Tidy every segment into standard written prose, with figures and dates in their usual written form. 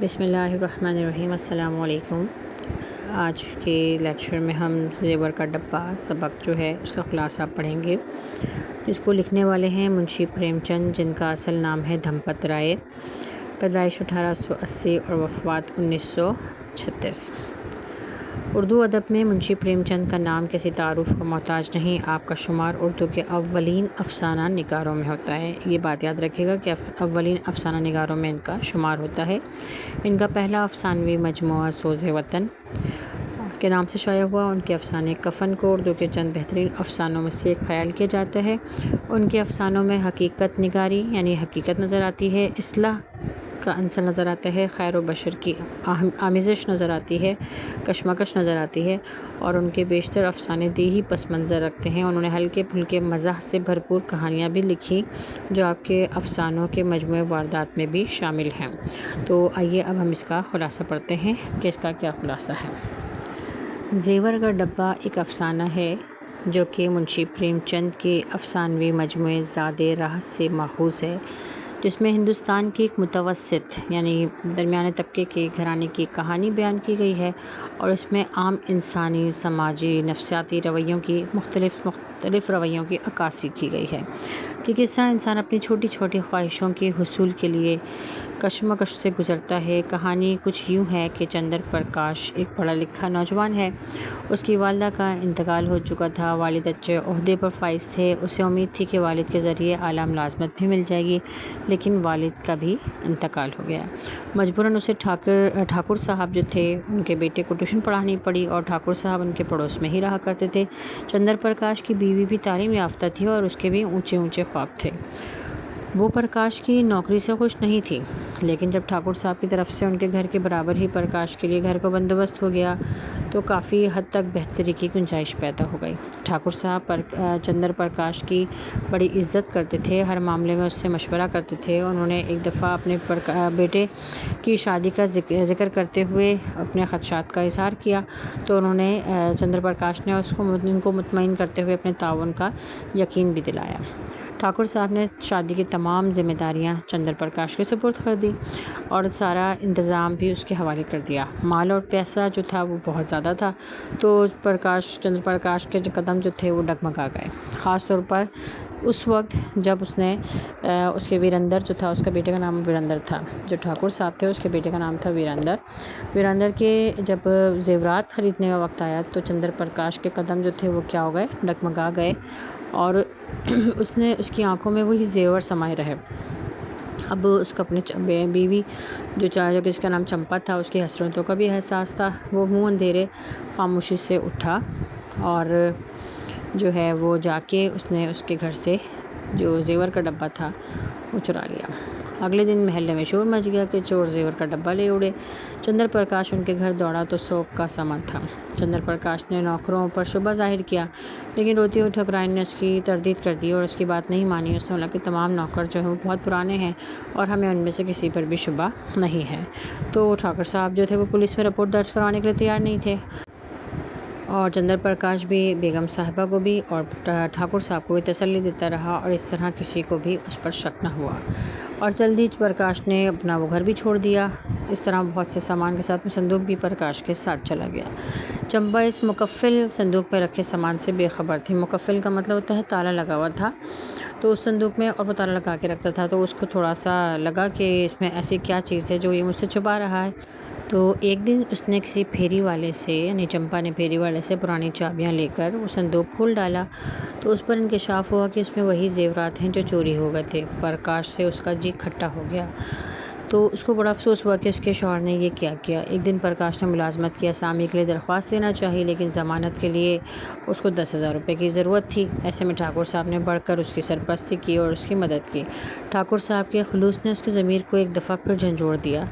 بسم اللہ الرحمن الرحیم۔ السلام علیکم۔ آج کے لیکچر میں ہم زیور کا ڈبہ سبق جو ہے اس کا خلاصہ پڑھیں گے، جس کو لکھنے والے ہیں منشی پریم چند، جن کا اصل نام ہے دھمپت رائے، پیدائش 1880 اور وفات 1936۔ اردو ادب میں منشی پریم چند کا نام کسی تعارف کا محتاج نہیں۔ آپ کا شمار اردو کے اولین افسانہ نگاروں میں ہوتا ہے۔ یہ بات یاد رکھیے گا کہ اولین افسانہ نگاروں میں ان کا شمار ہوتا ہے۔ ان کا پہلا افسانوی مجموعہ سوز وطن کے نام سے شائع ہوا۔ ان کے افسانے کفن کو اردو کے چند بہترین افسانوں میں سے ایک خیال کیا جاتا ہے۔ ان کے افسانوں میں حقیقت نگاری یعنی حقیقت نظر آتی ہے، اصلاح کا عنصر نظر آتا ہے، خیر و بشر کی آمیزش نظر آتی ہے، کشمکش نظر آتی ہے، اور ان کے بیشتر افسانے دیہی پس منظر رکھتے ہیں۔ انہوں نے ہلکے پھلکے مزاح سے بھرپور کہانیاں بھی لکھی جو آپ کے افسانوں کے مجموعے واردات میں بھی شامل ہیں۔ تو آئیے اب ہم اس کا خلاصہ پڑھتے ہیں کہ اس کا کیا خلاصہ ہے۔ زیور کا ڈبہ ایک افسانہ ہے جو کہ منشی پریم چند کے افسانوی مجموعے زاد راہ سے ماخوذ ہے، جس میں ہندوستان کی ایک متوسط یعنی درمیانے طبقے کے گھرانے کی کہانی بیان کی گئی ہے، اور اس میں عام انسانی، سماجی، نفسیاتی رویوں کی مختلف رویوں کی عکاسی کی گئی ہے کہ کس طرح انسان اپنی چھوٹی چھوٹی خواہشوں کے حصول کے لیے کشمکش سے گزرتا ہے۔ کہانی کچھ یوں ہے کہ چندر پرکاش ایک پڑھا لکھا نوجوان ہے۔ اس کی والدہ کا انتقال ہو چکا تھا، والد اچھے عہدے پر فائز تھے، اسے امید تھی کہ والد کے ذریعے اعلیٰ ملازمت بھی مل جائے گی، لیکن والد کا بھی انتقال ہو گیا۔ مجبوراً اسے ٹھاکر صاحب جو تھے ان کے بیٹے کو ٹیوشن پڑھانی پڑی، اور ٹھاکر صاحب ان کے پڑوس میں ہی رہا کرتے تھے۔ چندر پرکاش کی بیوی بھی تعلیم یافتہ تھی اور اس کے بھی اونچے اونچے خواب تھے۔ وہ پرکاش کی نوکری سے خوش نہیں تھی، لیکن جب ٹھاکر صاحب کی طرف سے ان کے گھر کے برابر ہی پرکاش کے لیے گھر کا بندوبست ہو گیا تو کافی حد تک بہتری کی گنجائش پیدا ہو گئی۔ ٹھاکر صاحب چندر پرکاش کی بڑی عزت کرتے تھے، ہر معاملے میں اس سے مشورہ کرتے تھے۔ انہوں نے ایک دفعہ اپنے بیٹے کی شادی کا ذکر کرتے ہوئے اپنے خدشات کا اظہار کیا تو انہوں نے چندر پرکاش نے ان کو مطمئن کرتے ہوئے اپنے تعاون کا یقین بھی دلایا۔ ٹھاکر صاحب نے شادی کی تمام ذمہ داریاں چندر پرکاش کے سپرد کر دی اور سارا انتظام بھی اس کے حوالے کر دیا۔ مال اور پیسہ جو تھا وہ بہت زیادہ تھا، تو چندر پرکاش کے قدم جو تھے وہ ڈگمگا گئے، خاص طور پر اس وقت جب اس نے اس کے ویرندر جو تھا، اس کا بیٹے کا نام ویرندر تھا، جو ٹھاکر صاحب تھے اس کے بیٹے کا نام تھا ویرندر کے جب زیورات خریدنے کا وقت آیا تو چندر پرکاش کے قدم جو تھے وہ کیا ہو گئے، ڈگمگا گئے، اور اس کی آنکھوں میں وہی زیور سمائے رہے۔ اب اس کو اپنی بیوی جو کہ اس کا نام چمپا تھا، اس کی حسرتوں کا بھی احساس تھا۔ وہ منہ اندھیرے خاموشی سے اٹھا اور جو ہے وہ جا کے اس نے اس کے گھر سے جو زیور کا ڈبہ تھا وہ چرا لیا۔ اگلے دن محلے میں شور مچ گیا کہ چور زیور کا ڈبہ لے اڑے۔ چندر پرکاش ان کے گھر دوڑا تو سوگ کا سما تھا۔ چندر پرکاش نے نوکروں پر شبہ ظاہر کیا، لیکن روتی ہوئی ٹھکرائن نے اس کی تردید کر دی اور اس کی بات نہیں مانی۔ اس نے بولا کہ تمام نوکر جو ہیں وہ بہت پرانے ہیں اور ہمیں ان میں سے کسی پر بھی شبہ نہیں ہے۔ تو ٹھاکر صاحب جو تھے وہ پولیس میں رپورٹ درج کروانے کے لیے تیار نہیں تھے، اور چندر پرکاش بھی بیگم صاحبہ کو بھی اور ٹھاکر صاحب کو بھی تسلی دیتا رہا، اور اس طرح کسی کو بھی اس پر شک نہ ہوا، اور جلد ہی پرکاش نے اپنا وہ گھر بھی چھوڑ دیا۔ اس طرح بہت سے سامان کے ساتھ میں صندوق بھی پرکاش کے ساتھ چلا گیا۔ چمپا اس مکفل صندوق میں رکھے سامان سے بے خبر تھی۔ مکفل کا مطلب ہوتا ہے تالا لگا ہوا تھا تو اس صندوق میں، اور وہ تالا لگا کے رکھتا تھا، تو اس کو تھوڑا سا لگا کہ اس میں ایسی کیا چیز ہے جو یہ مجھ سے چھپا رہا ہے۔ تو ایک دن اس نے کسی پھیری والے سے یعنی چمپا نے پھیری والے سے پرانی چابیاں لے کر وہ صندوق کھول ڈالا تو اس پر انکشاف ہوا کہ اس میں وہی زیورات ہیں جو چوری ہو گئے تھے۔ پرکاش سے اس کا جی کھٹا ہو گیا، تو اس کو بڑا افسوس ہوا کہ اس کے شوہر نے یہ کیا کیا۔ ایک دن پرکاش نے ملازمت کی اسامی کے لیے درخواست دینا چاہی، لیکن ضمانت کے لیے اس کو 10,000 روپے کی ضرورت تھی۔ ایسے میں ٹھاکر صاحب نے بڑھ کر اس کی سرپرستی کی اور اس کی مدد کی۔ ٹھاکر صاحب کے خلوص نے اس کی ضمیر کو ایک دفعہ پھر جھنجھوڑ دیا۔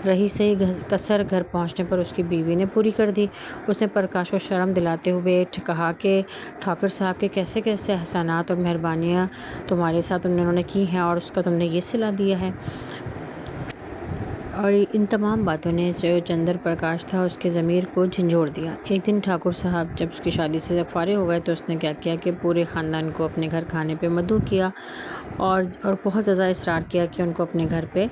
رہی سہی کسر گھر پہنچنے پر اس کی بیوی نے پوری کر دی۔ اس نے پرکاش کو شرم دلاتے ہوئے کہا کہ ٹھاکر صاحب کے کیسے کیسے احسانات اور مہربانیاں تمہارے ساتھ انہوں نے کی ہیں، اور اس کا تم نے یہ صلہ دیا ہے۔ اور ان تمام باتوں نے جو چندر پرکاش تھا اس کے ضمیر کو جھنجھوڑ دیا۔ ایک دن ٹھاکر صاحب جب اس کی شادی سے جب فارغ ہو گئے تو اس نے کیا کیا کہ پورے خاندان کو اپنے گھر کھانے پہ مدعو کیا، اور بہت زیادہ اصرار کیا کہ ان کو اپنے گھر پہ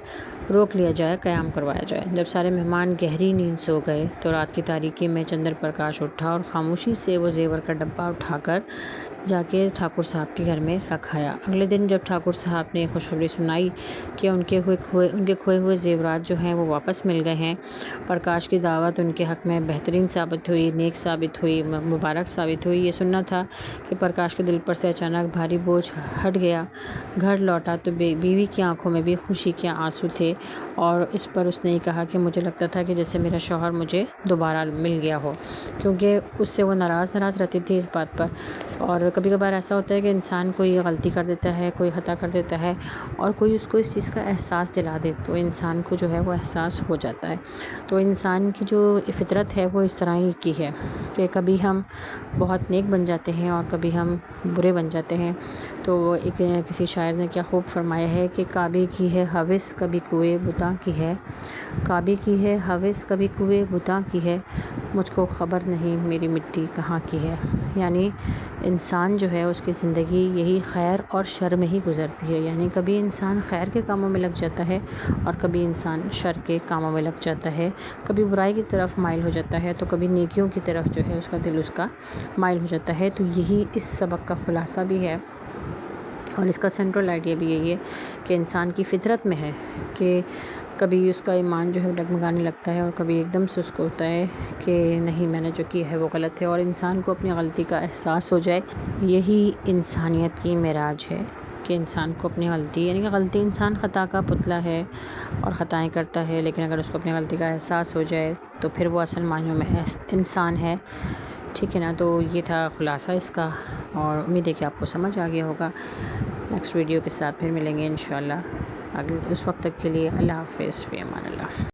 روک لیا جائے، قیام کروایا جائے۔ جب سارے مہمان گہری نیند سو گئے تو رات کی تاریکی میں چندر پرکاش اٹھا اور خاموشی سے وہ زیور کا ڈبہ اٹھا کر جا کے ٹھاکر صاحب کے گھر میں رکھایا۔ اگلے دن جب ٹھاکر صاحب نے خوشخبری سنائی کہ ان کے کھوئے ہوئے زیورات جو ہیں وہ واپس مل گئے ہیں، پرکاش کی دعوت ان کے حق میں بہترین ثابت ہوئی، نیک ثابت ہوئی، مبارک ثابت ہوئی۔ یہ سننا تھا کہ پرکاش کے دل پر سے اچانک بھاری بوجھ ہٹ گیا۔ گھر لوٹا تو بیوی کی آنکھوں میں بھی خوشی کے آنسو تھے، اور اس پر اس نے یہ کہا کہ مجھے لگتا تھا کہ جیسے میرا شوہر مجھے دوبارہ مل گیا ہو، کیونکہ اس سے وہ ناراض رہتی تھی اس بات پر۔ اور کبھی کبھار ایسا ہوتا ہے کہ انسان کوئی غلطی کر دیتا ہے، کوئی خطا کر دیتا ہے، اور کوئی اس کو اس چیز کا احساس دلا دے تو انسان کو جو ہے وہ احساس ہو جاتا ہے۔ تو انسان کی جو فطرت ہے وہ اس طرح ہی کی ہے کہ کبھی ہم بہت نیک بن جاتے ہیں اور کبھی ہم برے بن جاتے ہیں۔ تو وہ کسی شاعر نے کیا خوب فرمایا ہے کہ کعبے کی ہے ہوس کبھی کوئے بتاں کی ہے، کعبے کی ہے ہوس کبھی کوئے بتاں کی ہے، مجھ کو خبر نہیں میری مٹی کہاں کی ہے۔ یعنی انسان جو ہے اس کی زندگی یہی خیر اور شر میں ہی گزرتی ہے، یعنی کبھی انسان خیر کے کاموں میں لگ جاتا ہے اور کبھی انسان شر کے کاموں میں لگ جاتا ہے، کبھی برائی کی طرف مائل ہو جاتا ہے تو کبھی نیکیوں کی طرف جو ہے اس کا دل اس کا مائل ہو جاتا ہے۔ تو یہی اس سبق کا خلاصہ بھی ہے، اور اس کا سینٹرل آئیڈیا بھی یہی ہے کہ انسان کی فطرت میں ہے کہ کبھی اس کا ایمان جو ہے ڈگمگانے لگتا ہے اور کبھی ایک دم سے اس کو ہوتا ہے کہ نہیں، میں نے جو کیا ہے وہ غلط ہے، اور انسان کو اپنی غلطی کا احساس ہو جائے۔ یہی انسانیت کی معراج ہے کہ انسان کو اپنی غلطی، یعنی کہ غلطی، انسان خطا کا پتلا ہے اور خطائیں کرتا ہے، لیکن اگر اس کو اپنی غلطی کا احساس ہو جائے تو پھر وہ اصل معنیوں میں انسان ہے۔ ٹھیک ہے نا؟ تو یہ تھا خلاصہ اس کا، اور امید ہے کہ آپ کو سمجھ آ گیا ہوگا۔ نیکسٹ ویڈیو کے ساتھ پھر ملیں گے انشاءاللہ۔ اس وقت تک کے لیے اللہ حافظ، فی امان اللہ۔